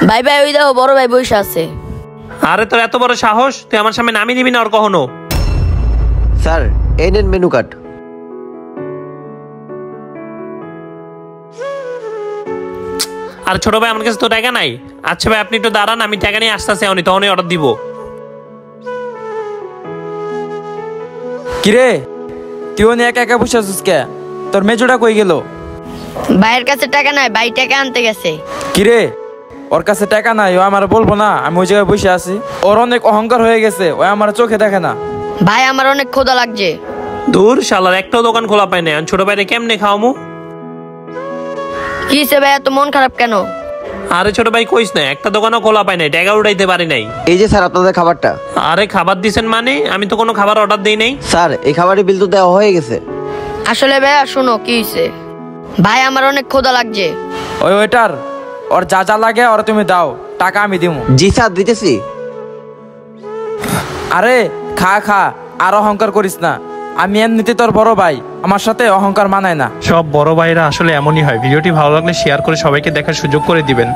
ভাই ভাই ওই দেখো বড় ভাই বসে আছে। আরে তোর এত বড় সাহস, তুই আমার সামনে নামই নিবি না আর কখনো? স্যার এই নেন মেনু কার্ড। আর ছোট ভাই আমার কাছে তো টাকা নাই। আচ্ছা ভাই আপনি একটু দাঁড়ান, আমি টাকা নিয়ে আসতেছি, আমি তখনই অর্ডার দিব। কিরে তুই অনেক একা একা বসে আছিস কে? তোর মেজোটা কই গেল? ভাইয়ের কাছে টাকা নাই, ভাই টাকা আনতে গেছে। কিরে ওর কাছে টাকা নাই, ও আমার বলবো না আমি ওই জায়গায় বসে আছি? ওর অনেক অহংকার হয়ে গেছে, ও আমার চোখে দেখে না। ভাই আমার অনেক ক্ষুধা লাগছে। দূর শালার, একটাও দোকান খোলা পায় না, ছোট ভাইরে কেমনে খাওয়ামু? কি হইছে ভাই, এত মন খারাপ কেন? আরে ছোট ভাই কইস না, একটা দোকানও খোলা পায় নাই, টাকা উঠাইতে পারি নাই। এই যে স্যার আপনাদের খাবারটা। আরে খাবার দিছেন মানে? আমি তো কোনো খাবার অর্ডার দেই নাই। স্যার এই খাবারের বিল তো দেওয়া হয়ে গেছে। আসলে ভাইয়া শুনো কি হইছে, ভাই আমার অনেক ক্ষুধা লাগছে। ওই ওয়েটার, ওর যা যা লাগে ওর তুমি দাও, টাকা আমি দিব। জি স্যার দিতেছি। আরে খা খা, আর অহংকার করিস না, আমি এমনিতে তোর বড় ভাই, আমার সাথে অহংকার মানায় না। সব বড় ভাইরা আসলে এমনই হয়। ভিডিওটি ভালো লাগলে শেয়ার করে সবাইকে দেখার সুযোগ করে দিবেন।